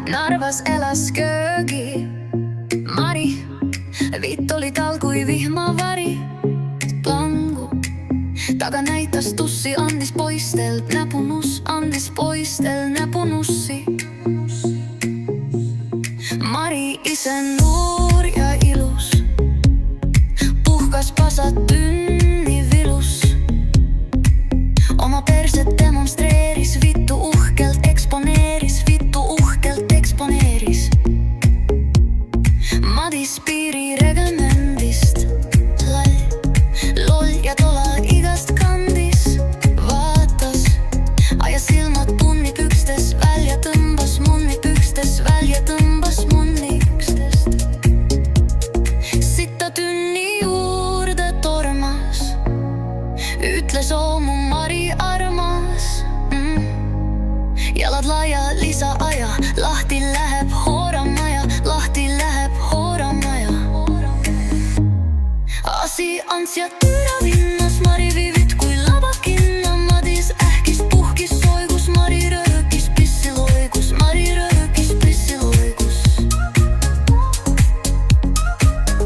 Narvas elas köögi Mari, vitt oli tal kui vihmavari. Plangu taga näitas tussi, andis poistel näpunus, andis poistel näpunussi. Mari ise noor ja ilus, puhkas pasat tünni vilus. Oma perset demonstreeris, vittu uhkelt eksponeeris, vittu uhkelt eksponeeris. Madis piiriregemendist, loll ja tola igast kandis. Vaatas, ajas silmad punnipükstes, välja tõmbas munnipükstes, välja tõmbas munnikstest. Sitta tünni juurde tormas, ütles oo mu Mari armas. Jalad laia, lisa aja, lahti läheb hooramaja, lahti läheb hooramaja. Asi ans ja türa vinnas, Mari vivit kui labakinna. Madis ähkis, puhkis, soigus, Mari röökis, pissi loigus, Mari röökis, pissi loigus,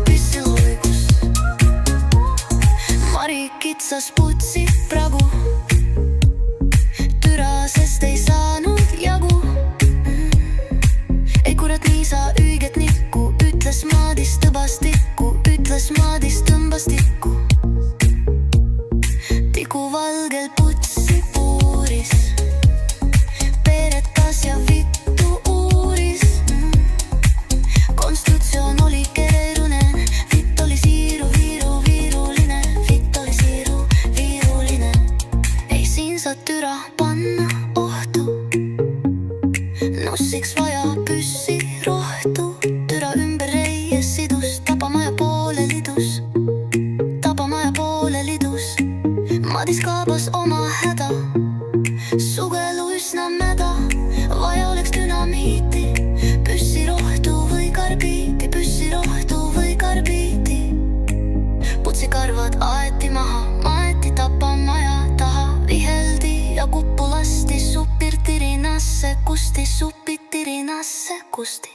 pissi loigus. Mari kitsas putsi pragu, türa, sest ei saanud jagu. Ei kurat, nii sa õiget nikku, ütles Madis tõbas tikku, ütles Madis tõmbas tikku. Tiku valgel putsi puuris, peretas ja vittu uuris. Konstruktsioon oli keeruline, vitt oli siiru, viiruline, vitt oli siiru, viiruline. Ei siin saa türa panna ohtu, nussiks vaja püssi rohtu. Türa ümber reie sidus, tapamaja poole lidus, tapamaja poole lidus. Madis kaabas oma häda, sugelu üsna mäda. Vaja oleks dünamiiti, püssi rohtu või karbiiti, püssi rohtu või karbiiti. Putsi karvad aeti maha, maeti tapamaja taha. Viheldi ja kuppu lasti, supirtirinasse kusti, supitirinasse kusti.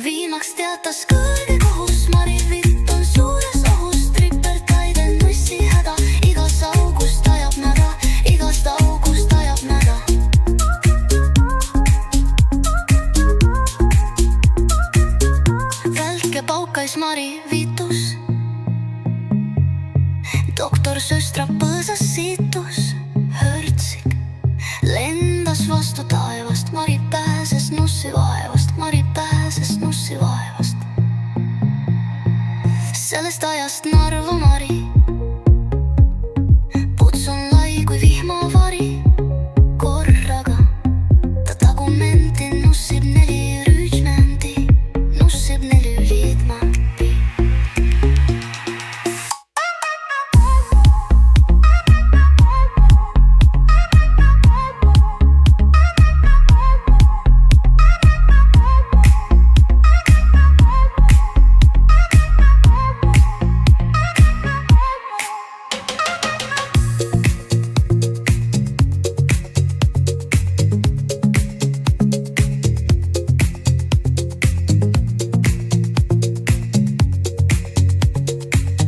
Viimaks teatas kõrge kohus, Mari vitt on suures ohus. Tripertaide nussi häda, igast august ajab mäda, igast august ajab mäda. Välke paukais Mari vitus, doktor söstra põõsas situs. Hörtsik lendas vastu taevast, Mari pääses nussi vaevast, Mari pääses nussi vaevast. Sellest ajast Narva Mari